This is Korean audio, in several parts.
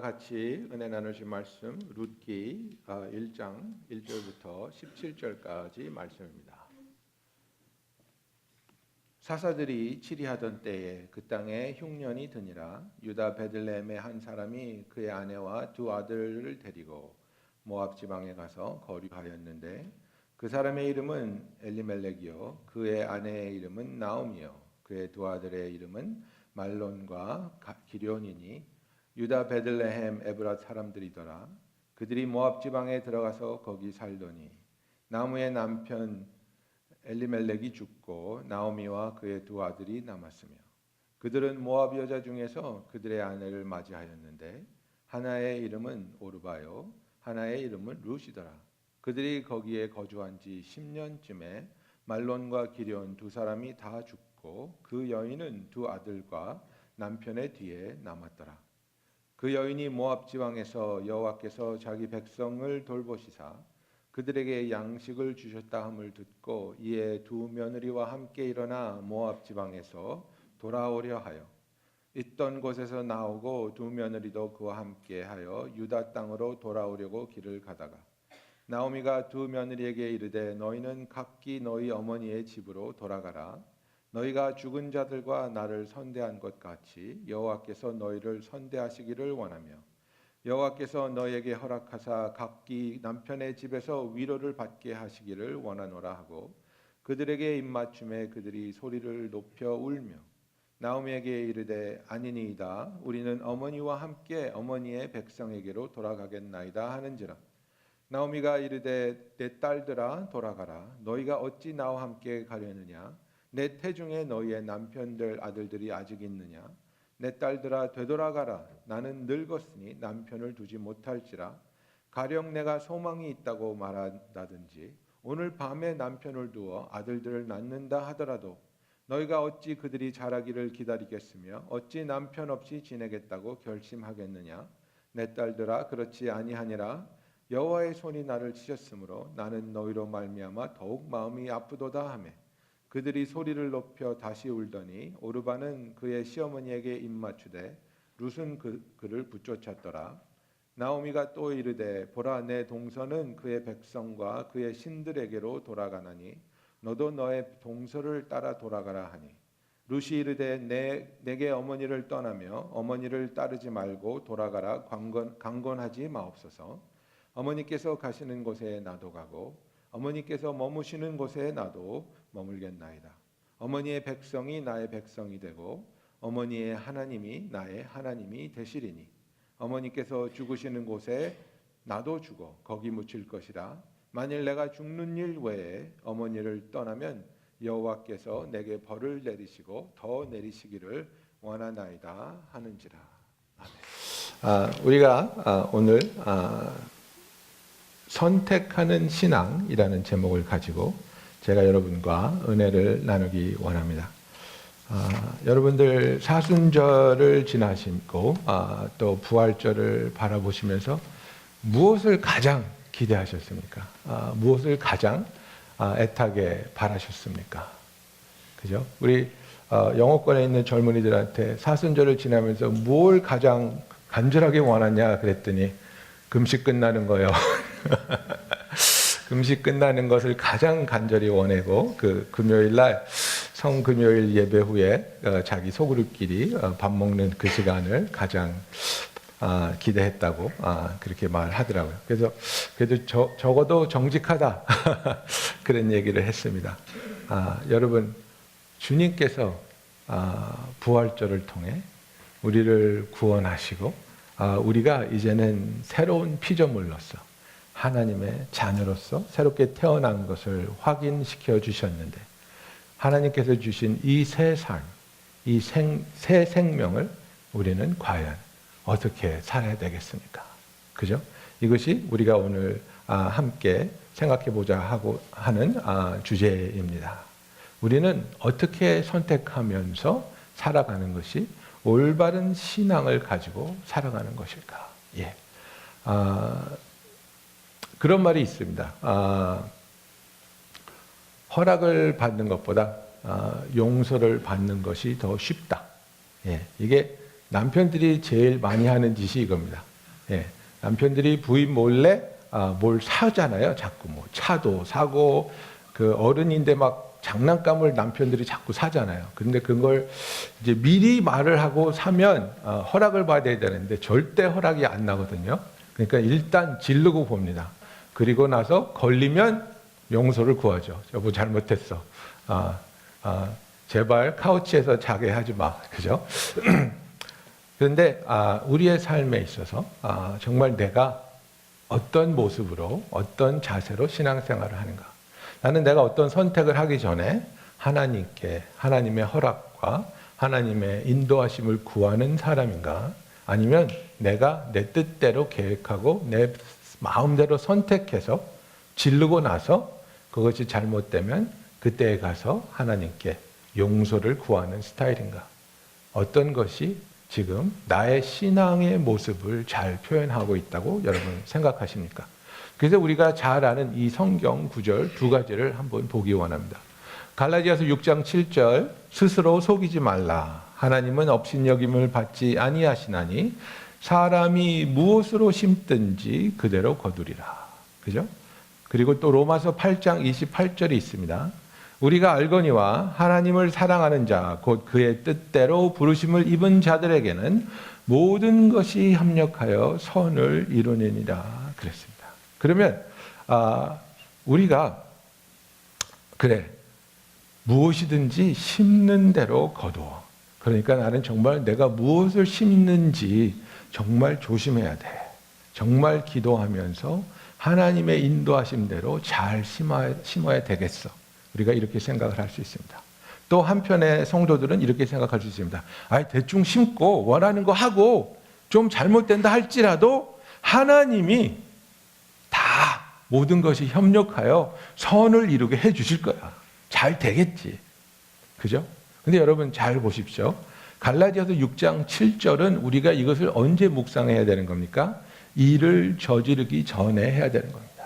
같이 은혜 나누실 말씀 룻기 1장 1절부터 17절까지 말씀입니다. 사사들이 치리하던 때에 그 땅에 흉년이 드니라. 유다 베들레헴의 한 사람이 그의 아내와 두 아들을 데리고 모압 지방에 가서 거류하였는데 그 사람의 이름은 엘리멜렉이요 그의 아내의 이름은 나오미요 그의 두 아들의 이름은 말론과 기럧이니 유다 베들레헴 에브랏 사람들이더라. 그들이 모압 지방에 들어가서 거기 살더니 나무의 남편 엘리멜렉이 죽고 나오미와 그의 두 아들이 남았으며 그들은 모압 여자 중에서 그들의 아내를 맞이하였는데 하나의 이름은 오르바요 하나의 이름은 룻이더라. 그들이 거기에 거주한 지 10년쯤에 말론과 기럧 두 사람이 다 죽고 그 여인은 두 아들과 남편의 뒤에 남았더라. 그 여인이 모압 지방에서 여호와께서 자기 백성을 돌보시사 그들에게 양식을 주셨다 함을 듣고 이에 두 며느리와 함께 일어나 모압 지방에서 돌아오려 하여 있던 곳에서 나오고 두 며느리도 그와 함께 하여 유다 땅으로 돌아오려고 길을 가다가 나오미가 두 며느리에게 이르되 너희는 각기 너희 어머니의 집으로 돌아가라. 너희가 죽은 자들과 나를 선대한 것 같이 여호와께서 너희를 선대하시기를 원하며 여호와께서 너희에게 허락하사 각기 남편의 집에서 위로를 받게 하시기를 원하노라 하고 그들에게 입맞춤에 그들이 소리를 높여 울며 나오미에게 이르되 아니니이다 우리는 어머니와 함께 어머니의 백성에게로 돌아가겠나이다 하는지라. 나오미가 이르되 내 딸들아 돌아가라. 너희가 어찌 나와 함께 가려느냐. 내 태중에 너희의 남편들 아들들이 아직 있느냐. 내 딸들아 되돌아가라. 나는 늙었으니 남편을 두지 못할지라. 가령 내가 소망이 있다고 말한다든지 오늘 밤에 남편을 두어 아들들을 낳는다 하더라도 너희가 어찌 그들이 자라기를 기다리겠으며 어찌 남편 없이 지내겠다고 결심하겠느냐. 내 딸들아 그렇지 아니하니라. 여호와의 손이 나를 치셨으므로 나는 너희로 말미암아 더욱 마음이 아프도다 하매 그들이 소리를 높여 다시 울더니 오르바는 그의 시어머니에게 입맞추되 룻은 그를 붙쫓았더라. 나오미가 또 이르되 보라 내 동서는 그의 백성과 그의 신들에게로 돌아가나니 너도 너의 동서를 따라 돌아가라 하니 룻이 이르되 내게 어머니를 떠나며 어머니를 따르지 말고 돌아가라. 강건하지 마옵소서. 어머니께서 가시는 곳에 나도 가고 어머니께서 머무시는 곳에 나도 머물겠나이다. 어머니의 백성이 나의 백성이 되고 어머니의 하나님이 나의 하나님이 되시리니 어머니께서 죽으시는 곳에 나도 죽어 거기 묻힐 것이라. 만일 내가 죽는 일 외에 어머니를 떠나면 여호와께서 내게 벌을 내리시고 더 내리시기를 원하나이다 하는지라. 아멘. 우리가 오늘 선택하는 신앙이라는 제목을 가지고 제가 여러분과 은혜를 나누기 원합니다. 여러분들 사순절을 지나시고 또 부활절을 바라보시면서 무엇을 가장 기대하셨습니까? 무엇을 가장 애타게 바라셨습니까? 그죠? 우리 영어권에 있는 젊은이들한테 사순절을 지나면서 뭘 가장 간절하게 원하냐 그랬더니 금식 끝나는 거예요. 금식 끝나는 것을 가장 간절히 원하고 그 금요일 날 성금요일 예배 후에 자기 소그룹끼리 밥 먹는 그 시간을 가장 기대했다고 그렇게 말하더라고요. 그래서 그래도 적어도 정직하다 그런 얘기를 했습니다. 여러분 주님께서 부활절을 통해 우리를 구원하시고 우리가 이제는 새로운 피조물로서 하나님의 자녀로서 새롭게 태어난 것을 확인시켜 주셨는데 하나님께서 주신 이 새 삶, 이 새 생명을 우리는 과연 어떻게 살아야 되겠습니까? 그죠? 이것이 우리가 오늘 함께 생각해 보자 하고 하는 주제입니다. 우리는 어떻게 선택하면서 살아가는 것이 올바른 신앙을 가지고 살아가는 것일까? 예. 그런 말이 있습니다. 허락을 받는 것보다 용서를 받는 것이 더 쉽다. 예. 이게 남편들이 제일 많이 하는 짓이 이겁니다. 예, 남편들이 부인 몰래 뭘 사잖아요. 자꾸 뭐 차도 사고 그 어른인데 막 장난감을 남편들이 자꾸 사잖아요. 그런데 그걸 이제 미리 말을 하고 사면 허락을 받아야 되는데 절대 허락이 안 나거든요. 그러니까 일단 지르고 봅니다. 그리고 나서 걸리면 용서를 구하죠. 여보 잘못했어. 제발 카우치에서 자게 하지 마. 그죠? 그런데 우리의 삶에 있어서 정말 내가 어떤 모습으로 어떤 자세로 신앙생활을 하는가. 나는 내가 어떤 선택을 하기 전에 하나님께 하나님의 허락과 하나님의 인도하심을 구하는 사람인가? 아니면 내가 내 뜻대로 계획하고 내 마음대로 선택해서 지르고 나서 그것이 잘못되면 그때에 가서 하나님께 용서를 구하는 스타일인가? 어떤 것이 지금 나의 신앙의 모습을 잘 표현하고 있다고 여러분 생각하십니까? 그래서 우리가 잘 아는 이 성경 구절 두 가지를 한번 보기 원합니다. 갈라디아서 6장 7절 스스로 속이지 말라. 하나님은 업신여김을 받지 아니하시나니 사람이 무엇으로 심든지 그대로 거두리라. 그죠? 그리고 또 로마서 8장 28절이 있습니다. 우리가 알거니와 하나님을 사랑하는 자, 곧 그의 뜻대로 부르심을 입은 자들에게는 모든 것이 협력하여 선을 이루느니라 그랬습니다. 그러면 우리가 그래 무엇이든지 심는 대로 거두어. 그러니까 나는 정말 내가 무엇을 심는지 정말 조심해야 돼. 정말 기도하면서 하나님의 인도하심대로 잘 심어야 되겠어. 우리가 이렇게 생각을 할 수 있습니다. 또 한편의 성도들은 이렇게 생각할 수 있습니다. 대충 심고 원하는 거 하고 좀 잘못된다 할지라도 하나님이 다 모든 것이 협력하여 선을 이루게 해 주실 거야. 잘 되겠지. 그죠? 근데 여러분 잘 보십시오. 갈라디아서 6장 7절은 우리가 이것을 언제 묵상해야 되는 겁니까? 일을 저지르기 전에 해야 되는 겁니다.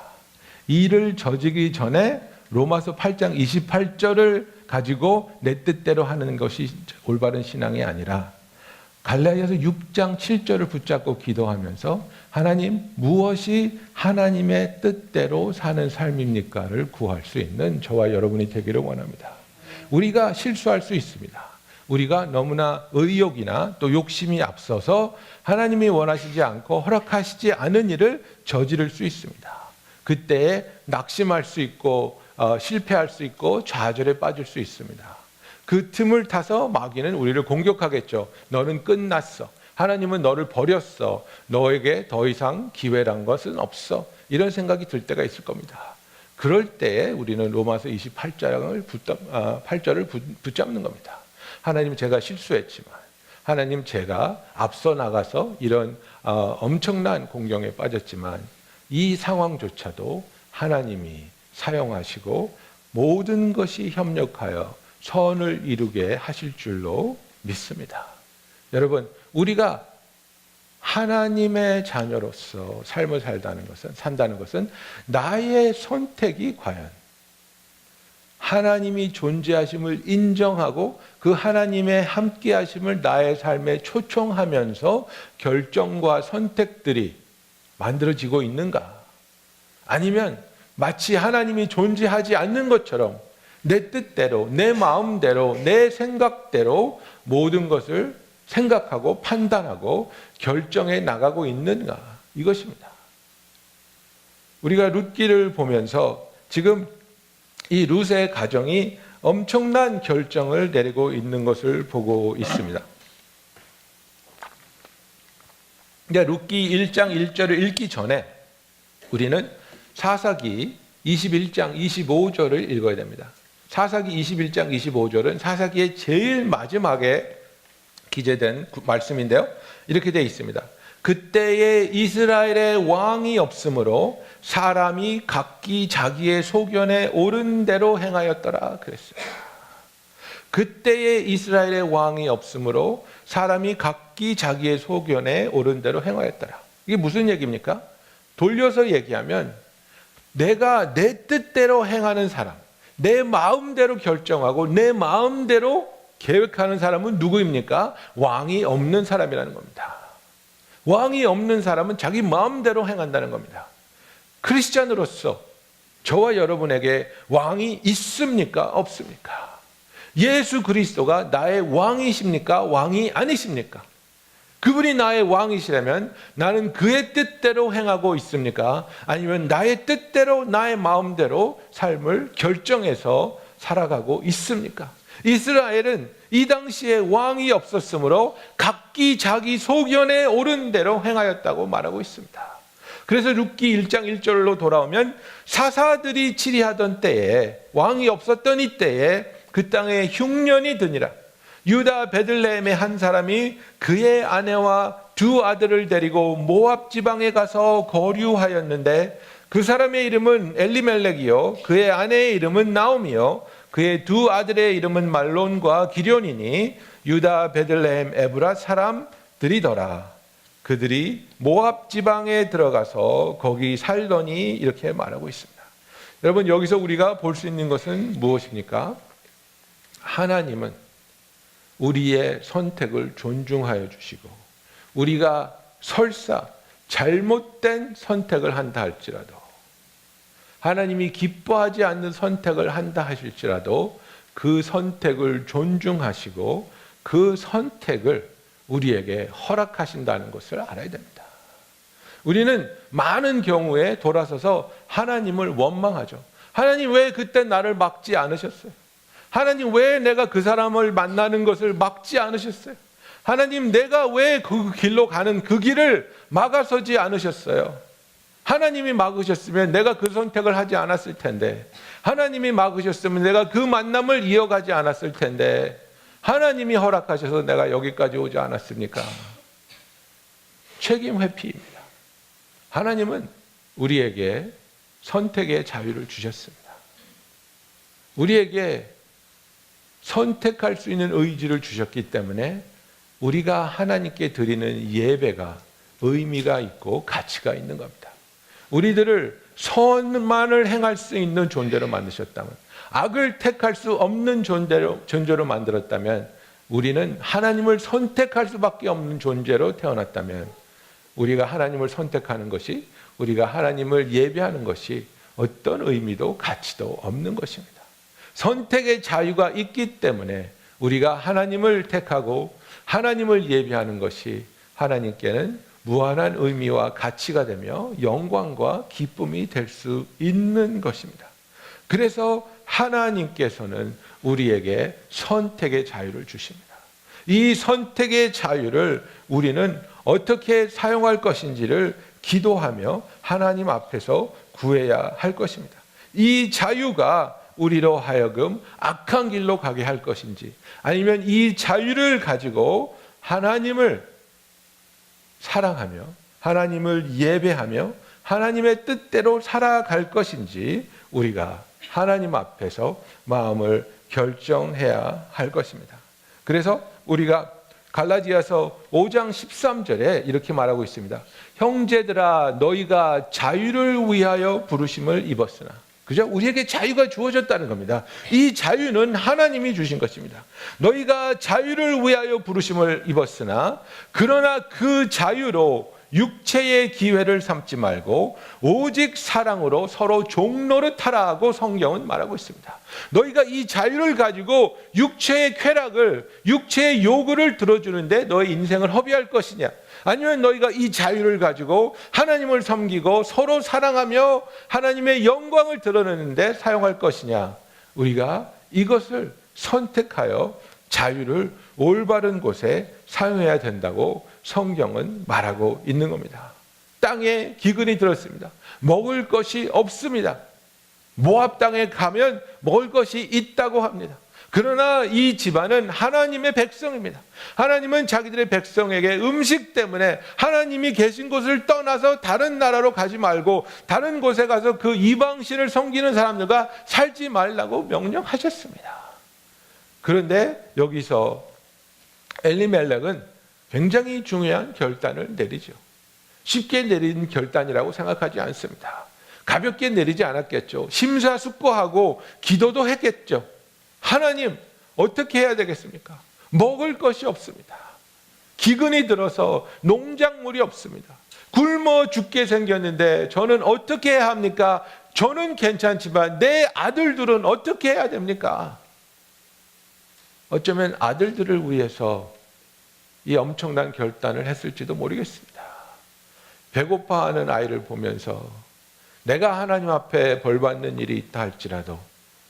일을 저지르기 전에 로마서 8장 28절을 가지고 내 뜻대로 하는 것이 올바른 신앙이 아니라 갈라디아서 6장 7절을 붙잡고 기도하면서 하나님 무엇이 하나님의 뜻대로 사는 삶입니까를 구할 수 있는 저와 여러분이 되기를 원합니다. 우리가 실수할 수 있습니다. 우리가 너무나 의욕이나 또 욕심이 앞서서 하나님이 원하시지 않고 허락하시지 않은 일을 저지를 수 있습니다. 그때에 낙심할 수 있고 실패할 수 있고 좌절에 빠질 수 있습니다. 그 틈을 타서 마귀는 우리를 공격하겠죠. 너는 끝났어. 하나님은 너를 버렸어. 너에게 더 이상 기회란 것은 없어. 이런 생각이 들 때가 있을 겁니다. 그럴 때에 우리는 로마서 28장을 8절을 붙잡는 겁니다. 하나님 제가 실수했지만 하나님 제가 앞서 나가서 이런 엄청난 공경에 빠졌지만 이 상황조차도 하나님이 사용하시고 모든 것이 협력하여 선을 이루게 하실 줄로 믿습니다. 여러분, 우리가 하나님의 자녀로서 삶을 산다는 것은 나의 선택이 과연 하나님이 존재하심을 인정하고 그 하나님의 함께하심을 나의 삶에 초청하면서 결정과 선택들이 만들어지고 있는가? 아니면 마치 하나님이 존재하지 않는 것처럼 내 뜻대로, 내 마음대로, 내 생각대로 모든 것을 생각하고 판단하고 결정해 나가고 있는가? 이것입니다. 우리가 룻기를 보면서 지금 이 룻의 가정이 엄청난 결정을 내리고 있는 것을 보고 있습니다. 근데 룻기 1장 1절을 읽기 전에 우리는 사사기 21장 25절을 읽어야 됩니다. 사사기 21장 25절은 사사기의 제일 마지막에 기재된 말씀인데요. 이렇게 되어 있습니다. 그때에 이스라엘의 왕이 없으므로 사람이 각기 자기의 소견에 옳은 대로 행하였더라 그랬어요. 그때에 이스라엘의 왕이 없으므로 사람이 각기 자기의 소견에 옳은 대로 행하였더라. 이게 무슨 얘기입니까? 돌려서 얘기하면 내가 내 뜻대로 행하는 사람, 내 마음대로 결정하고 내 마음대로 계획하는 사람은 누구입니까? 왕이 없는 사람이라는 겁니다. 왕이 없는 사람은 자기 마음대로 행한다는 겁니다. 크리스찬으로서 저와 여러분에게 왕이 있습니까? 없습니까? 예수 그리스도가 나의 왕이십니까? 왕이 아니십니까? 그분이 나의 왕이시라면 나는 그의 뜻대로 행하고 있습니까? 아니면 나의 뜻대로 나의 마음대로 삶을 결정해서 살아가고 있습니까? 이스라엘은 이 당시에 왕이 없었으므로 각기 자기 소견에 옳은 대로 행하였다고 말하고 있습니다. 그래서 룻기 1장 1절로 돌아오면 사사들이 치리하던 때에, 왕이 없었던 이때에 그 땅에 흉년이 드니라. 유다 베들레헴의 한 사람이 그의 아내와 두 아들을 데리고 모압 지방에 가서 거류하였는데 그 사람의 이름은 엘리멜렉이요 그의 아내의 이름은 나오미요 그의 두 아들의 이름은 말론과 기련이니 유다 베들레헴 에브라 사람들이더라. 그들이 모압 지방에 들어가서 거기 살더니, 이렇게 말하고 있습니다. 여러분, 여기서 우리가 볼 수 있는 것은 무엇입니까? 하나님은 우리의 선택을 존중하여 주시고, 우리가 설사 잘못된 선택을 한다 할지라도, 하나님이 기뻐하지 않는 선택을 한다 하실지라도 그 선택을 존중하시고 그 선택을 우리에게 허락하신다는 것을 알아야 됩니다. 우리는 많은 경우에 돌아서서 하나님을 원망하죠. 하나님, 왜 그때 나를 막지 않으셨어요? 하나님, 왜 내가 그 사람을 만나는 것을 막지 않으셨어요? 하나님, 내가 왜 그 길로 가는 그 길을 막아서지 않으셨어요? 하나님이 막으셨으면 내가 그 선택을 하지 않았을 텐데, 하나님이 막으셨으면 내가 그 만남을 이어가지 않았을 텐데, 하나님이 허락하셔서 내가 여기까지 오지 않았습니까? 책임 회피입니다. 하나님은 우리에게 선택의 자유를 주셨습니다. 우리에게 선택할 수 있는 의지를 주셨기 때문에 우리가 하나님께 드리는 예배가 의미가 있고 가치가 있는 겁니다. 우리들을 선만을 행할 수 있는 존재로 만드셨다면, 악을 택할 수 없는 존재로 만들었다면, 우리는 하나님을 선택할 수밖에 없는 존재로 태어났다면, 우리가 하나님을 선택하는 것이, 우리가 하나님을 예배하는 것이 어떤 의미도 가치도 없는 것입니다. 선택의 자유가 있기 때문에 우리가 하나님을 택하고 하나님을 예배하는 것이 하나님께는 무한한 의미와 가치가 되며 영광과 기쁨이 될 수 있는 것입니다. 그래서 하나님께서는 우리에게 선택의 자유를 주십니다. 이 선택의 자유를 우리는 어떻게 사용할 것인지를 기도하며 하나님 앞에서 구해야 할 것입니다. 이 자유가 우리로 하여금 악한 길로 가게 할 것인지, 아니면 이 자유를 가지고 하나님을 사랑하며 하나님을 예배하며 하나님의 뜻대로 살아갈 것인지 우리가 하나님 앞에서 마음을 결정해야 할 것입니다. 그래서 우리가 갈라디아서 5장 13절에 이렇게 말하고 있습니다. 형제들아, 너희가 자유를 위하여 부르심을 입었으나, 그죠? 우리에게 자유가 주어졌다는 겁니다. 이 자유는 하나님이 주신 것입니다. 너희가 자유를 위하여 부르심을 입었으나, 그러나 그 자유로 육체의 기회를 삼지 말고 오직 사랑으로 서로 종노릇하라고 성경은 말하고 있습니다. 너희가 이 자유를 가지고 육체의 쾌락을, 육체의 요구를 들어주는데 너의 인생을 허비할 것이냐, 아니면 너희가 이 자유를 가지고 하나님을 섬기고 서로 사랑하며 하나님의 영광을 드러내는데 사용할 것이냐, 우리가 이것을 선택하여 자유를 올바른 곳에 사용해야 된다고 성경은 말하고 있는 겁니다. 땅에 기근이 들었습니다. 먹을 것이 없습니다. 모압 땅에 가면 먹을 것이 있다고 합니다. 그러나 이 집안은 하나님의 백성입니다. 하나님은 자기들의 백성에게 음식 때문에 하나님이 계신 곳을 떠나서 다른 나라로 가지 말고 다른 곳에 가서 그 이방신을 섬기는 사람들과 살지 말라고 명령하셨습니다. 그런데 여기서 엘리멜렉은 굉장히 중요한 결단을 내리죠. 쉽게 내린 결단이라고 생각하지 않습니다. 가볍게 내리지 않았겠죠. 심사숙고하고 기도도 했겠죠. 하나님, 어떻게 해야 되겠습니까? 먹을 것이 없습니다. 기근이 들어서 농작물이 없습니다. 굶어 죽게 생겼는데 저는 어떻게 해야 합니까? 저는 괜찮지만 내 아들들은 어떻게 해야 됩니까? 어쩌면 아들들을 위해서 이 엄청난 결단을 했을지도 모르겠습니다. 배고파하는 아이를 보면서 내가 하나님 앞에 벌받는 일이 있다 할지라도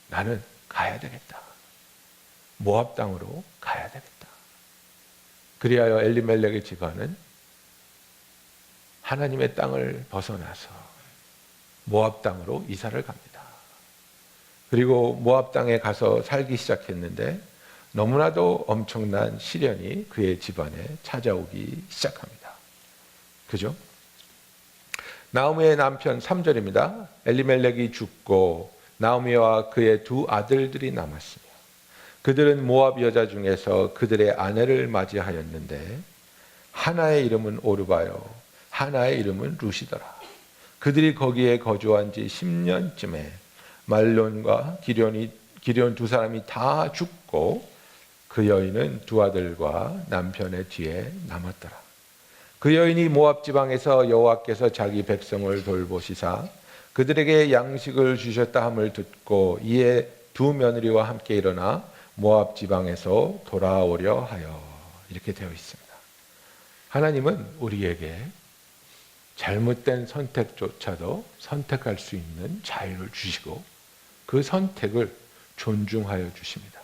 나는 가야 되겠다. 모압 땅으로 가야 되겠다. 그리하여 엘리멜렉의 집안은 하나님의 땅을 벗어나서 모압 땅으로 이사를 갑니다. 그리고 모압 땅에 가서 살기 시작했는데 너무나도 엄청난 시련이 그의 집안에 찾아오기 시작합니다. 그죠? 나오미의 남편 3절입니다. 엘리멜렉이 죽고 나오미와 그의 두 아들들이 남았으며 그들은 모압 여자 중에서 그들의 아내를 맞이하였는데 하나의 이름은 오르바요 하나의 이름은 루시더라. 그들이 거기에 거주한 지 10년쯤에 말론과 기럧 두 사람이 다 죽고 그 여인은 두 아들과 남편의 뒤에 남았더라. 그 여인이 모압 지방에서 여호와께서 자기 백성을 돌보시사 그들에게 양식을 주셨다 함을 듣고 이에 두 며느리와 함께 일어나 모압 지방에서 돌아오려 하여 이렇게 되어 있습니다. 하나님은 우리에게 잘못된 선택조차도 선택할 수 있는 자유를 주시고 그 선택을 존중하여 주십니다.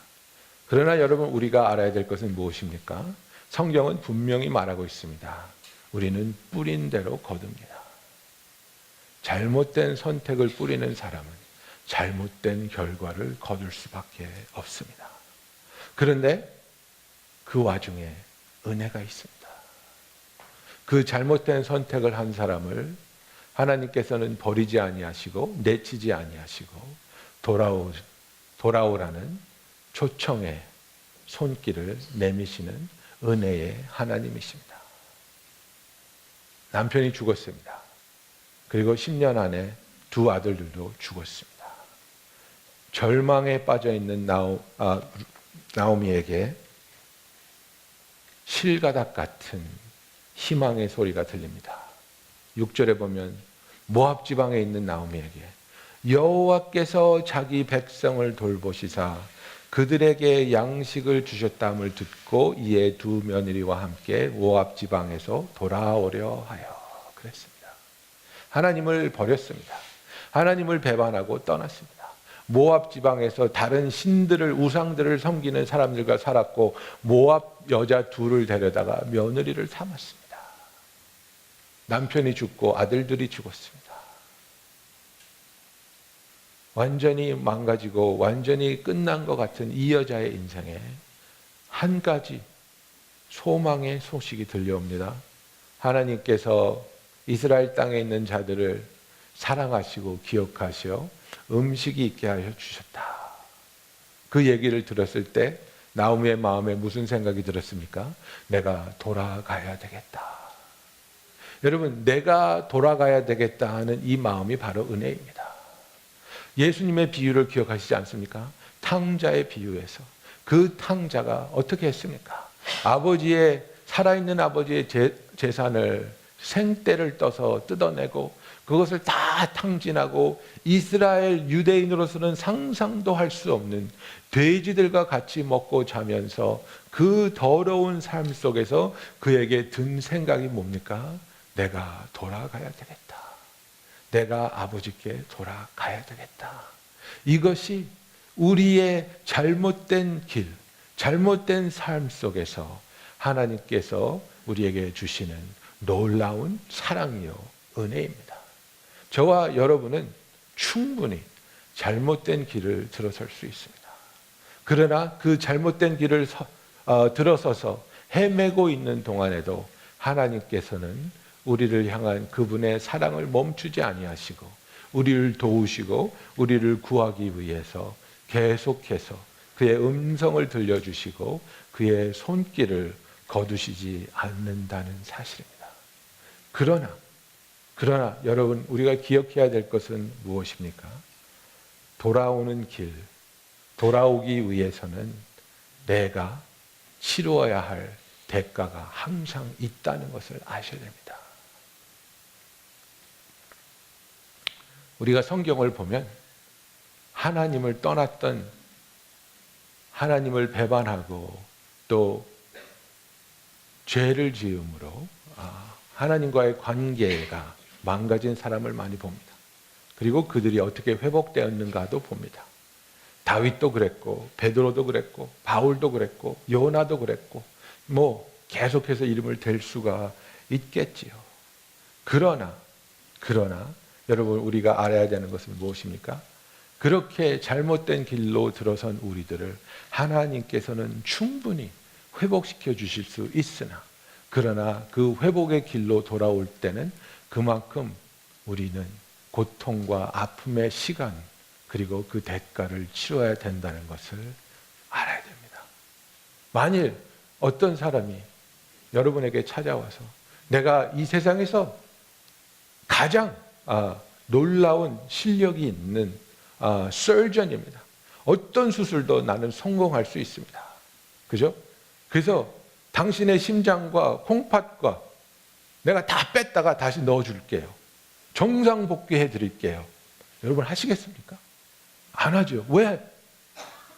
그러나 여러분 우리가 알아야 될 것은 무엇입니까? 성경은 분명히 말하고 있습니다. 우리는 뿌린 대로 거둡니다. 잘못된 선택을 뿌리는 사람은 잘못된 결과를 거둘 수밖에 없습니다. 그런데 그 와중에 은혜가 있습니다. 그 잘못된 선택을 한 사람을 하나님께서는 버리지 아니하시고 내치지 아니하시고 돌아오라는 초청의 손길을 내미시는 은혜의 하나님이십니다. 남편이 죽었습니다. 그리고 10년 안에 두 아들들도 죽었습니다. 절망에 빠져있는 나오미에게 실가닥 같은 희망의 소리가 들립니다. 6절에 보면 모압 지방에 있는 나오미에게 여호와께서 자기 백성을 돌보시사 그들에게 양식을 주셨다함을 듣고 이에 두 며느리와 함께 모압 지방에서 돌아오려 하여 그랬습니다. 하나님을 버렸습니다. 하나님을 배반하고 떠났습니다. 모압 지방에서 다른 신들을 우상들을 섬기는 사람들과 살았고 모압 여자 둘을 데려다가 며느리를 삼았습니다. 남편이 죽고 아들들이 죽었습니다. 완전히 망가지고 완전히 끝난 것 같은 이 여자의 인생에 한 가지 소망의 소식이 들려옵니다. 하나님께서 이스라엘 땅에 있는 자들을 사랑하시고 기억하시어 음식이 있게 하여 주셨다. 그 얘기를 들었을 때 나오미의 마음에 무슨 생각이 들었습니까? 내가 돌아가야 되겠다. 여러분, 내가 돌아가야 되겠다 하는 이 마음이 바로 은혜입니다. 예수님의 비유를 기억하시지 않습니까? 탕자의 비유에서 그 탕자가 어떻게 했습니까? 살아있는 아버지의 재산을 생떼를 떠서 뜯어내고 그것을 다 탕진하고 이스라엘 유대인으로서는 상상도 할 수 없는 돼지들과 같이 먹고 자면서 그 더러운 삶 속에서 그에게 든 생각이 뭡니까? 내가 돌아가야 되겠다. 내가 아버지께 돌아가야 되겠다. 이것이 우리의 잘못된 길, 잘못된 삶 속에서 하나님께서 우리에게 주시는 놀라운 사랑이요 은혜입니다. 저와 여러분은 충분히 잘못된 길을 들어설 수 있습니다. 그러나 그 잘못된 길을 들어서서 헤매고 있는 동안에도 하나님께서는 우리를 향한 그분의 사랑을 멈추지 아니하시고 우리를 도우시고 우리를 구하기 위해서 계속해서 그의 음성을 들려주시고 그의 손길을 거두시지 않는다는 사실입니다. 그러나 여러분 우리가 기억해야 될 것은 무엇입니까? 돌아오는 길, 돌아오기 위해서는 내가 치루어야 할 대가가 항상 있다는 것을 아셔야 됩니다. 우리가 성경을 보면 하나님을 떠났던, 하나님을 배반하고 또 죄를 지음으로 하나님과의 관계가 망가진 사람을 많이 봅니다. 그리고 그들이 어떻게 회복되었는가도 봅니다. 다윗도 그랬고 베드로도 그랬고 바울도 그랬고 요나도 그랬고 계속해서 이름을 댈 수가 있겠지요. 그러나 여러분, 우리가 알아야 되는 것은 무엇입니까? 그렇게 잘못된 길로 들어선 우리들을 하나님께서는 충분히 회복시켜 주실 수 있으나, 그러나 그 회복의 길로 돌아올 때는 그만큼 우리는 고통과 아픔의 시간, 그리고 그 대가를 치러야 된다는 것을 알아야 됩니다. 만일 어떤 사람이 여러분에게 찾아와서 내가 이 세상에서 가장 놀라운 실력이 있는 서전입니다. 어떤 수술도 나는 성공할 수 있습니다. 그죠? 그래서 당신의 심장과 콩팥과 내가 다 뺐다가 다시 넣어줄게요. 정상 복귀해 드릴게요. 여러분 하시겠습니까? 안 하죠. 왜?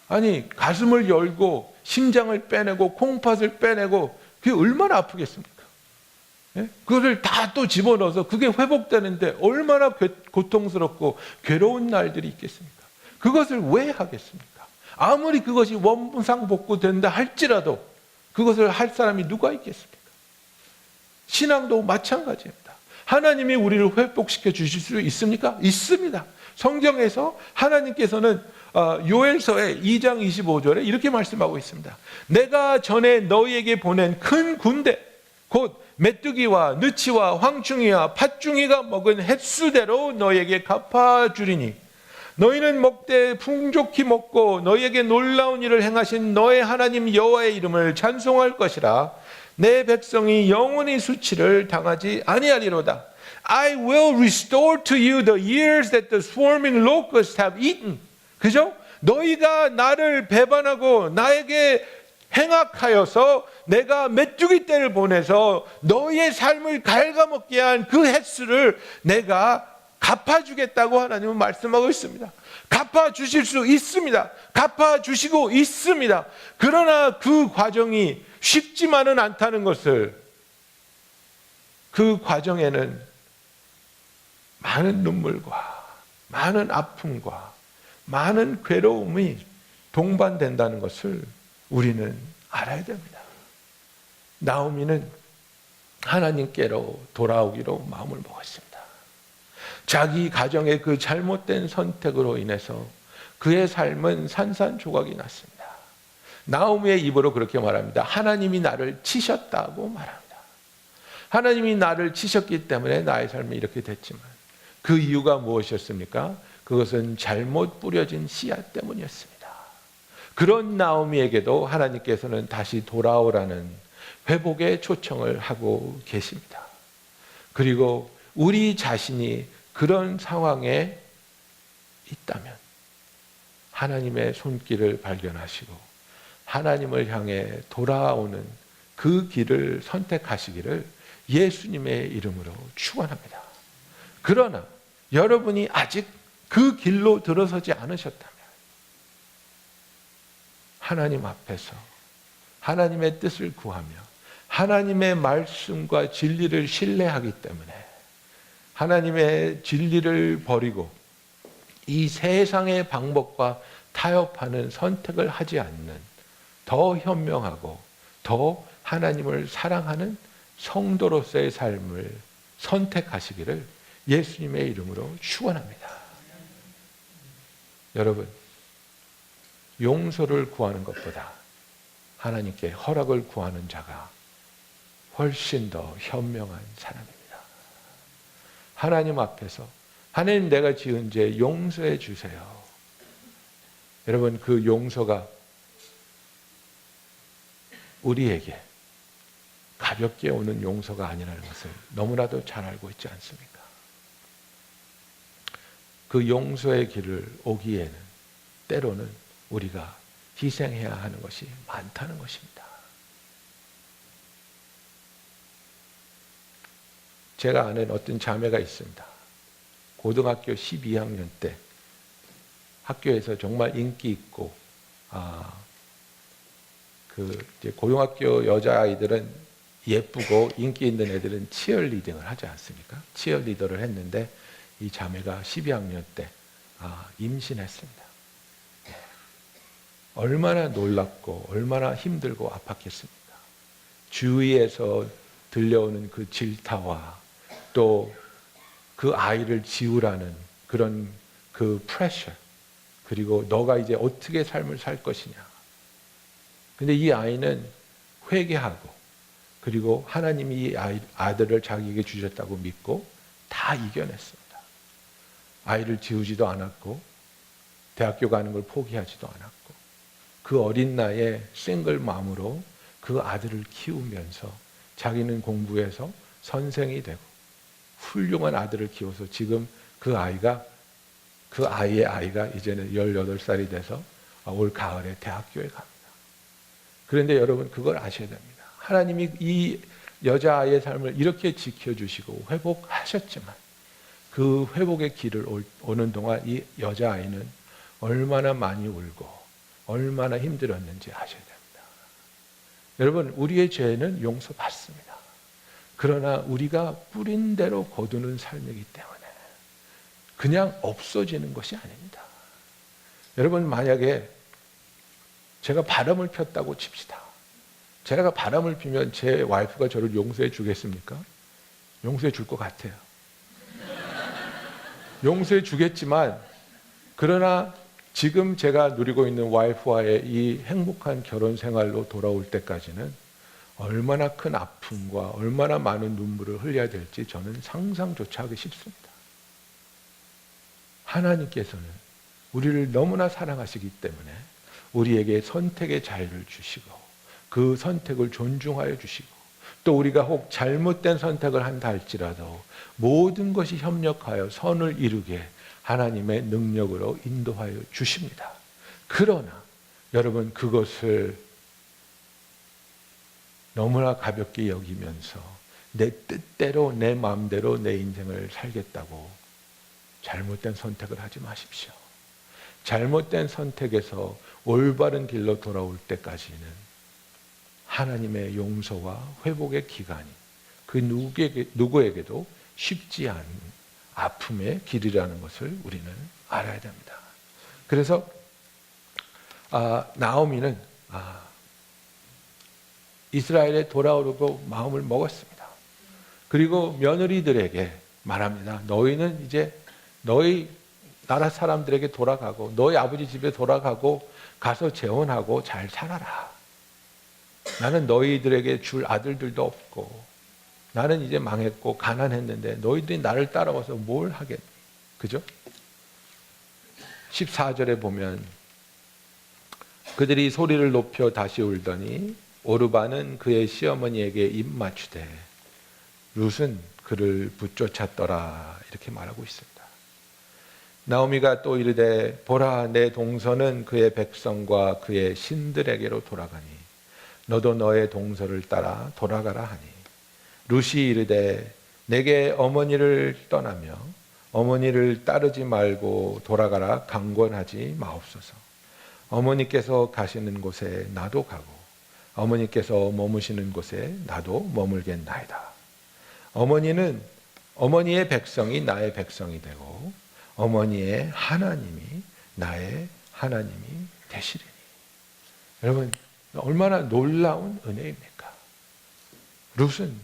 아니, 가슴을 열고 심장을 빼내고 콩팥을 빼내고 그게 얼마나 아프겠습니까? 예? 그거를 다 또 집어넣어서 그게 회복되는데 얼마나 고통스럽고 괴로운 날들이 있겠습니까? 그것을 왜 하겠습니까? 아무리 그것이 원상복구된다 할지라도 그것을 할 사람이 누가 있겠습니까? 신앙도 마찬가지입니다. 하나님이 우리를 회복시켜 주실 수 있습니까? 있습니다. 성경에서 하나님께서는 요엘서의 2장 25절에 이렇게 말씀하고 있습니다. 내가 전에 너희에게 보낸 큰 군대, 곧 메뚜기와 느치와 황충이와 팥중이가 먹은 횟수대로 너희에게 갚아주리니 너희는 먹되 풍족히 먹고 너희에게 놀라운 일을 행하신 너의 하나님 여호와의 이름을 찬송할 것이라. 내 백성이 영원히 수치를 당하지 아니하리로다. I will restore to you the years that the swarming locusts have eaten. 그죠? 너희가 나를 배반하고 나에게 행악하여서 내가 메뚜기 떼를 보내서 너희의 삶을 갉아먹게 한 그 횟수를 내가 갚아주겠다고 하나님은 말씀하고 있습니다. 갚아주실 수 있습니다. 갚아주시고 있습니다. 그러나 그 과정이 쉽지만은 않다는 것을, 그 과정에는 많은 눈물과 많은 아픔과 많은 괴로움이 동반된다는 것을 우리는 알아야 됩니다. 나오미는 하나님께로 돌아오기로 마음을 먹었습니다. 자기 가정의 그 잘못된 선택으로 인해서 그의 삶은 산산조각이 났습니다. 나오미의 입으로 그렇게 말합니다. 하나님이 나를 치셨다고 말합니다. 하나님이 나를 치셨기 때문에 나의 삶이 이렇게 됐지만 그 이유가 무엇이었습니까? 그것은 잘못 뿌려진 씨앗 때문이었습니다. 그런 나오미에게도 하나님께서는 다시 돌아오라는 회복의 초청을 하고 계십니다. 그리고 우리 자신이 그런 상황에 있다면 하나님의 손길을 발견하시고 하나님을 향해 돌아오는 그 길을 선택하시기를 예수님의 이름으로 축원합니다. 그러나 여러분이 아직 그 길로 들어서지 않으셨다면 하나님 앞에서 하나님의 뜻을 구하며 하나님의 말씀과 진리를 신뢰하기 때문에 하나님의 진리를 버리고 이 세상의 방법과 타협하는 선택을 하지 않는 더 현명하고 더 하나님을 사랑하는 성도로서의 삶을 선택하시기를 예수님의 이름으로 축원합니다. 여러분, 용서를 구하는 것보다 하나님께 허락을 구하는 자가 훨씬 더 현명한 사람입니다. 하나님 앞에서 하나님, 내가 지은 죄 용서해 주세요. 여러분, 그 용서가 우리에게 가볍게 오는 용서가 아니라는 것을 너무나도 잘 알고 있지 않습니까? 그 용서의 길을 오기에는 때로는 우리가 희생해야 하는 것이 많다는 것입니다. 제가 아는 어떤 자매가 있습니다. 고등학교 12학년 때 학교에서 정말 인기 있고, 이제 고등학교 여자아이들은 예쁘고 인기 있는 애들은 치어리딩을 하지 않습니까? 치어리더를 했는데 이 자매가 12학년 때 임신했습니다. 얼마나 놀랍고 얼마나 힘들고 아팠겠습니까? 주위에서 들려오는 그 질타와 또 그 아이를 지우라는 그런 그 프레셔, 그리고 너가 이제 어떻게 삶을 살 것이냐. 근데 이 아이는 회개하고 그리고 하나님이 이 아들을 자기에게 주셨다고 믿고 다 이겨냈습니다. 아이를 지우지도 않았고 대학교 가는 걸 포기하지도 않았고 그 어린 나이에 싱글맘으로 그 아들을 키우면서 자기는 공부해서 선생이 되고 훌륭한 아들을 키워서 지금 그 아이의 아이가 이제는 18살이 돼서 올 가을에 대학교에 갑니다. 그런데 여러분 그걸 아셔야 됩니다. 하나님이 이 여자아이의 삶을 이렇게 지켜주시고 회복하셨지만 그 회복의 길을 오는 동안 이 여자아이는 얼마나 많이 울고 얼마나 힘들었는지 아셔야 됩니다. 여러분 우리의 죄는 용서받습니다. 그러나 우리가 뿌린 대로 거두는 삶이기 때문에 그냥 없어지는 것이 아닙니다. 여러분 만약에 제가 바람을 폈다고 칩시다. 제가 바람을 피면 제 와이프가 저를 용서해 주겠습니까? 용서해 줄 것 같아요. 용서해 주겠지만 그러나 지금 제가 누리고 있는 와이프와의 이 행복한 결혼 생활로 돌아올 때까지는 얼마나 큰 아픔과 얼마나 많은 눈물을 흘려야 될지 저는 상상조차 하기 쉽습니다. 하나님께서는 우리를 너무나 사랑하시기 때문에 우리에게 선택의 자유를 주시고 그 선택을 존중하여 주시고 또 우리가 혹 잘못된 선택을 한다 할지라도 모든 것이 협력하여 선을 이루게 하나님의 능력으로 인도하여 주십니다. 그러나 여러분 그것을 너무나 가볍게 여기면서 내 뜻대로 내 마음대로 내 인생을 살겠다고 잘못된 선택을 하지 마십시오. 잘못된 선택에서 올바른 길로 돌아올 때까지는 하나님의 용서와 회복의 기간이 그 누구에게도 쉽지 않은 아픔의 길이라는 것을 우리는 알아야 됩니다. 그래서 나오미는 이스라엘에 돌아오려고 마음을 먹었습니다. 그리고 며느리들에게 말합니다. 너희는 이제 너희 나라 사람들에게 돌아가고 너희 아버지 집에 돌아가고 가서 재혼하고 잘 살아라. 나는 너희들에게 줄 아들들도 없고 나는 이제 망했고 가난했는데 너희들이 나를 따라와서 뭘 하겠니? 그죠? 14절에 보면 그들이 소리를 높여 다시 울더니 오르바는 그의 시어머니에게 입 맞추되 룻은 그를 붙쫓았더라 이렇게 말하고 있습니다. 나오미가 또 이르되 보라 내 동서는 그의 백성과 그의 신들에게로 돌아가니 너도 너의 동서를 따라 돌아가라 하니 룻이 이르되 내게 어머니를 떠나며 어머니를 따르지 말고 돌아가라 강권하지 마옵소서. 어머니께서 가시는 곳에 나도 가고 어머니께서 머무시는 곳에 나도 머물겠나이다. 어머니의 백성이 나의 백성이 되고 어머니의 하나님이 나의 하나님이 되시리니. 여러분 얼마나 놀라운 은혜입니까? 룻은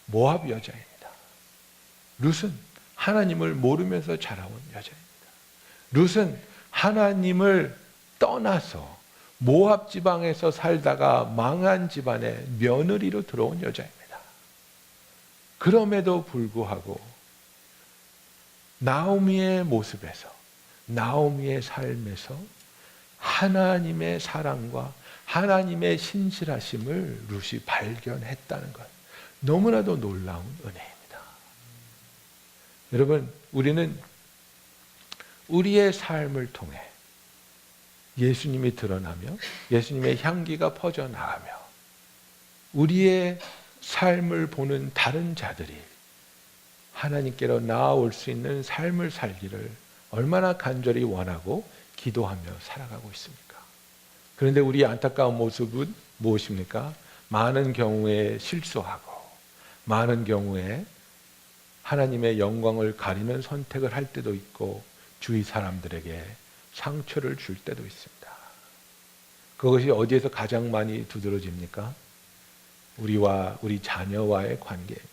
모압 여자입니다. 룻은 하나님을 모르면서 자라온 여자입니다. 룻은 하나님을 떠나서 모압 지방에서 살다가 망한 집안의 며느리로 들어온 여자입니다. 그럼에도 불구하고 나오미의 모습에서 나오미의 삶에서 하나님의 사랑과 하나님의 신실하심을 룻이 발견했다는 것, 너무나도 놀라운 은혜입니다. 여러분, 우리는 우리의 삶을 통해 예수님이 드러나며 예수님의 향기가 퍼져나가며 우리의 삶을 보는 다른 자들이 하나님께로 나아올 수 있는 삶을 살기를 얼마나 간절히 원하고 기도하며 살아가고 있습니까? 그런데 우리의 안타까운 모습은 무엇입니까? 많은 경우에 실수하고 많은 경우에 하나님의 영광을 가리는 선택을 할 때도 있고 주위 사람들에게 상처를 줄 때도 있습니다. 그것이 어디에서 가장 많이 두드러집니까? 우리 자녀와의 관계입니다.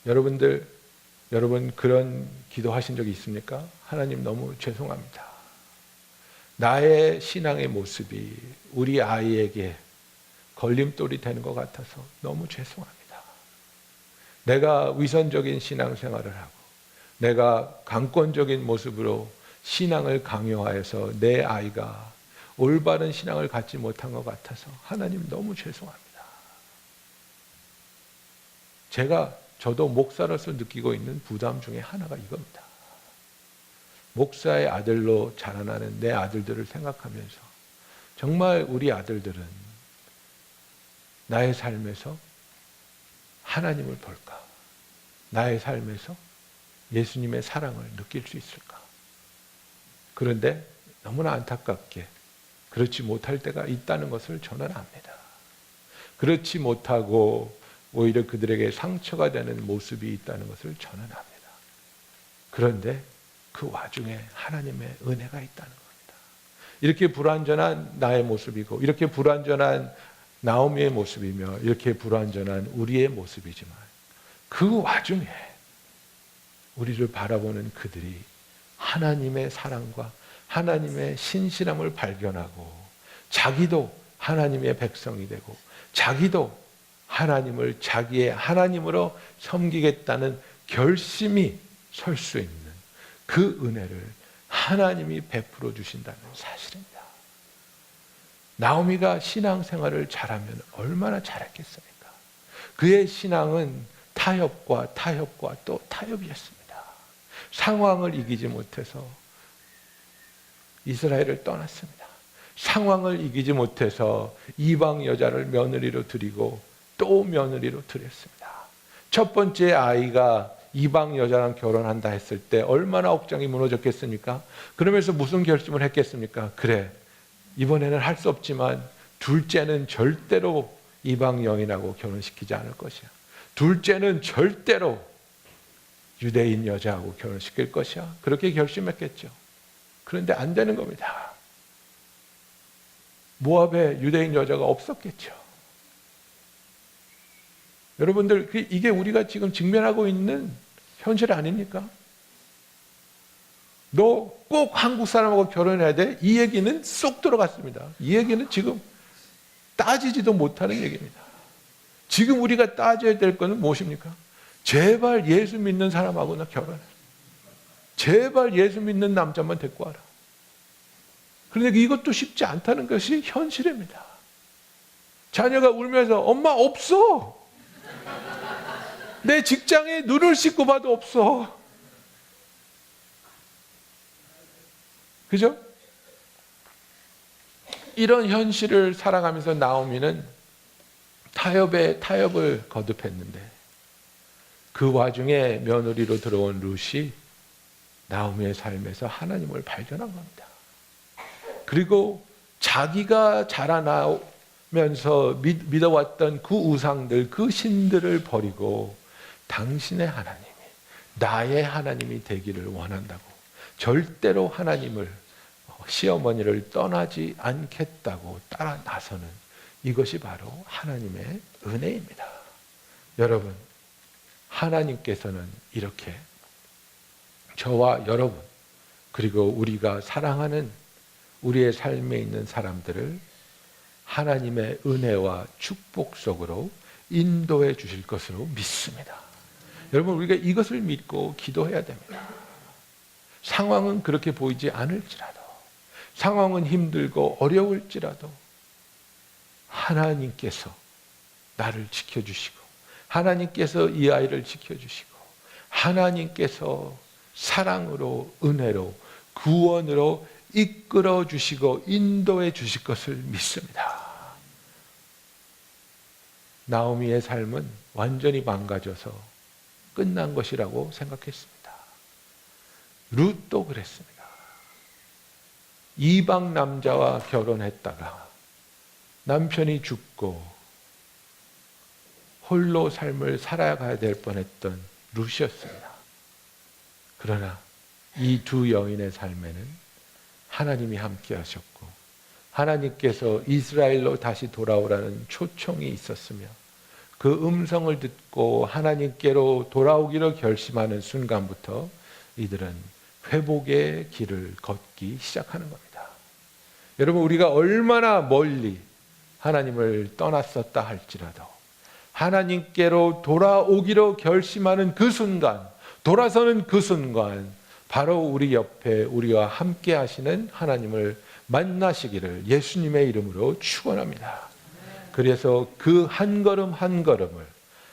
여러분 그런 기도하신 적이 있습니까? 하나님 너무 죄송합니다. 나의 신앙의 모습이 우리 아이에게 걸림돌이 되는 것 같아서 너무 죄송합니다. 내가 위선적인 신앙생활을 하고 내가 강권적인 모습으로 신앙을 강요하여서 내 아이가 올바른 신앙을 갖지 못한 것 같아서 하나님 너무 죄송합니다. 저도 목사로서 느끼고 있는 부담 중에 하나가 이겁니다. 목사의 아들로 자라나는 내 아들들을 생각하면서 정말 우리 아들들은 나의 삶에서 하나님을 볼까? 나의 삶에서 예수님의 사랑을 느낄 수 있을까? 그런데 너무나 안타깝게 그렇지 못할 때가 있다는 것을 저는 압니다. 그렇지 못하고 오히려 그들에게 상처가 되는 모습이 있다는 것을 저는 압니다. 그런데 그 와중에 하나님의 은혜가 있다는 겁니다. 이렇게 불완전한 나의 모습이고 이렇게 불완전한 나오미의 모습이며 이렇게 불완전한 우리의 모습이지만 그 와중에 우리를 바라보는 그들이 하나님의 사랑과 하나님의 신실함을 발견하고 자기도 하나님의 백성이 되고 자기도 하나님을 자기의 하나님으로 섬기겠다는 결심이 설 수 있는 그 은혜를 하나님이 베풀어 주신다는 사실입니다. 나오미가 신앙생활을 잘하면 얼마나 잘했겠습니까? 그의 신앙은 타협과 타협과 또 타협이었습니다. 상황을 이기지 못해서 이스라엘을 떠났습니다. 상황을 이기지 못해서 이방 여자를 며느리로 드리고 또 며느리로 드렸습니다. 첫 번째 아이가 이방 여자랑 결혼한다 했을 때 얼마나 억장이 무너졌겠습니까? 그러면서 무슨 결심을 했겠습니까? 그래, 이번에는 할 수 없지만 둘째는 절대로 이방 여인하고 결혼시키지 않을 것이야. 둘째는 절대로 유대인 여자하고 결혼시킬 것이야. 그렇게 결심했겠죠. 그런데 안 되는 겁니다. 모압에 유대인 여자가 없었겠죠. 여러분들, 이게 우리가 지금 직면하고 있는 현실 아닙니까? 너 꼭 한국 사람하고 결혼해야 돼? 이 얘기는 쏙 들어갔습니다. 이 얘기는 지금 따지지도 못하는 얘기입니다. 지금 우리가 따져야 될 것은 무엇입니까? 제발 예수 믿는 사람하고 나 결혼해. 제발 예수 믿는 남자만 데리고 와라. 그런데 이것도 쉽지 않다는 것이 현실입니다. 자녀가 울면서 엄마 없어. 내 직장에 눈을 씻고 봐도 없어. 그죠? 이런 현실을 살아가면서 나오미는 타협에 타협을 거듭했는데 그 와중에 며느리로 들어온 룻이 나오미의 삶에서 하나님을 발견한 겁니다. 그리고 자기가 자라나면서 믿어왔던 그 우상들, 그 신들을 버리고 당신의 하나님이 나의 하나님이 되기를 원한다고 절대로 하나님을 시어머니를 떠나지 않겠다고 따라 나서는 이것이 바로 하나님의 은혜입니다. 여러분, 하나님께서는 이렇게 저와 여러분 그리고 우리가 사랑하는 우리의 삶에 있는 사람들을 하나님의 은혜와 축복 속으로 인도해 주실 것으로 믿습니다. 여러분, 우리가 이것을 믿고 기도해야 됩니다. 상황은 그렇게 보이지 않을지라도, 상황은 힘들고 어려울지라도 하나님께서 나를 지켜주시고 하나님께서 이 아이를 지켜주시고 하나님께서 사랑으로 은혜로 구원으로 이끌어 주시고 인도해 주실 것을 믿습니다. 나오미의 삶은 완전히 망가져서 끝난 것이라고 생각했습니다. 룻도 그랬습니다. 이방 남자와 결혼했다가 남편이 죽고 홀로 삶을 살아가야 될 뻔했던 룻이었습니다. 그러나 이 두 여인의 삶에는 하나님이 함께 하셨고 하나님께서 이스라엘로 다시 돌아오라는 초청이 있었으며 그 음성을 듣고 하나님께로 돌아오기로 결심하는 순간부터 이들은 회복의 길을 걷기 시작하는 겁니다. 여러분, 우리가 얼마나 멀리 하나님을 떠났었다 할지라도 하나님께로 돌아오기로 결심하는 그 순간, 돌아서는 그 순간 바로 우리 옆에 우리와 함께 하시는 하나님을 만나시기를 예수님의 이름으로 축원합니다. 그래서 그 한 걸음 한 걸음을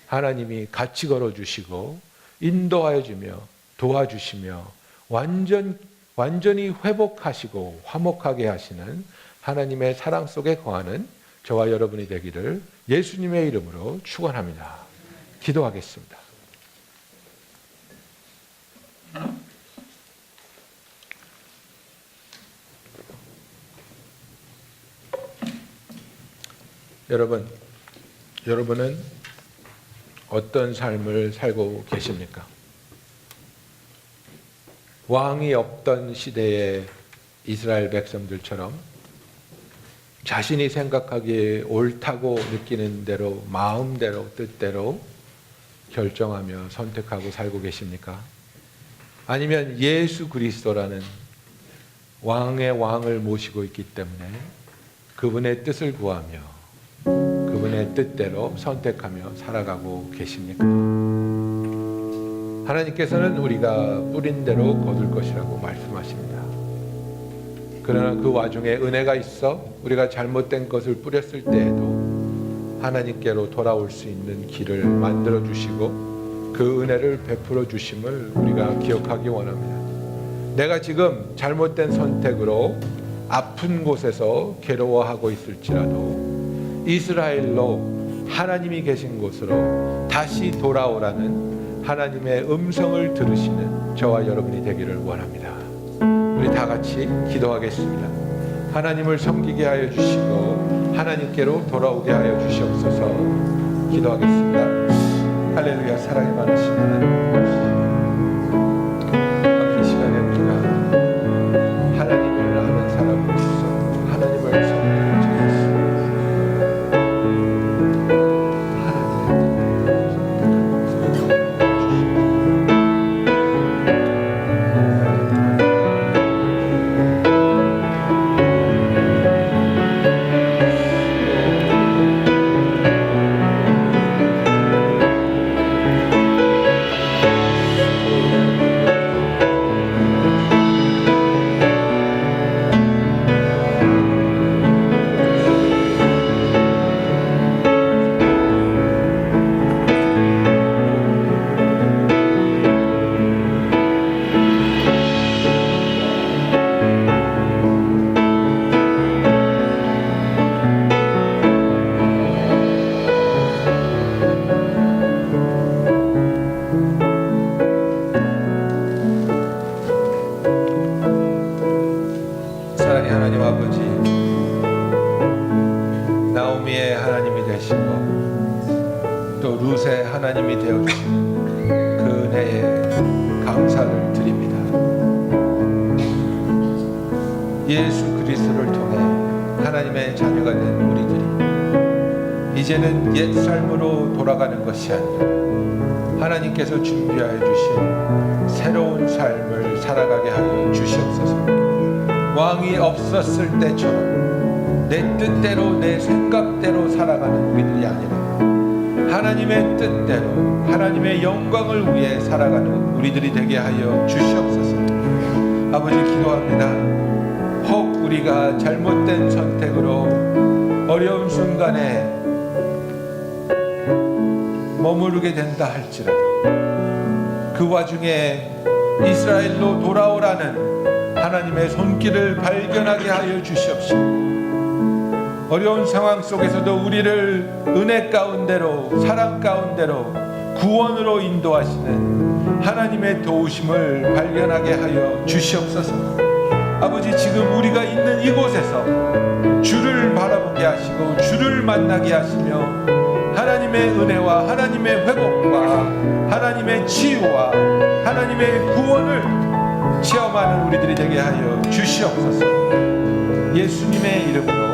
하나님이 같이 걸어주시고 인도하여 주며 도와주시며 완전히 회복하시고 화목하게 하시는 하나님의 사랑 속에 거하는 저와 여러분이 되기를 예수님의 이름으로 축원합니다. 기도하겠습니다. 여러분은 어떤 삶을 살고 계십니까? 왕이 없던 시대의 이스라엘 백성들처럼 자신이 생각하기에 옳다고 느끼는 대로 마음대로 뜻대로 결정하며 선택하고 살고 계십니까? 아니면 예수 그리스도라는 왕의 왕을 모시고 있기 때문에 그분의 뜻을 구하며 그분의 뜻대로 선택하며 살아가고 계십니까? 하나님께서는 우리가 뿌린 대로 거둘 것이라고 말씀하십니다. 그러나 그 와중에 은혜가 있어 우리가 잘못된 것을 뿌렸을 때에도 하나님께로 돌아올 수 있는 길을 만들어 주시고 그 은혜를 베풀어 주심을 우리가 기억하기 원합니다. 내가 지금 잘못된 선택으로 아픈 곳에서 괴로워하고 있을지라도 이스라엘로 하나님이 계신 곳으로 다시 돌아오라는 하나님의 음성을 들으시는 저와 여러분이 되기를 원합니다. 우리 다 같이 기도하겠습니다. 하나님을 섬기게 하여 주시고 하나님께로 돌아오게 하여 주시옵소서. 기도하겠습니다. 할렐루야. 사랑이 많으신 하나님, 이 시간에 우리가 하나님을 아는 사람으로서 하나님을 섬기는 자였습니다. 하나님 아버지, 나오미의 하나님이 되시고 또 룻의 하나님이 되어주시는 그 은혜에 감사를 드립니다. 예수 그리스도를 통해 하나님의 자녀가 된 우리들이 이제는 옛 삶으로 돌아가는 것이 아니라 하나님께서 준비하여 주신 새로운 삶을 살아가게 하여 주시옵소서. 왕이 없었을 때처럼 내 뜻대로 내 생각대로 살아가는 우리들이 아니라 하나님의 뜻대로 하나님의 영광을 위해 살아가는 우리들이 되게 하여 주시옵소서. 아버지, 기도합니다. 혹 우리가 잘못된 선택으로 어려운 순간에 머무르게 된다 할지라도 그 와중에 이스라엘로 돌아오라는 하나님의 손길을 발견하게 하여 주시옵시고, 어려운 상황 속에서도 우리를 은혜 가운데로, 사랑 가운데로, 구원으로 인도하시는 하나님의 도우심을 발견하게 하여 주시옵소서. 아버지, 지금 우리가 있는 이곳에서 주를 바라보게 하시고 주를 만나게 하시며 하나님의 은혜와 하나님의 회복과 하나님의 치유와 하나님의 구원을 체험하는 우리들이 되게 하여 주시옵소서. 예수님의 이름으로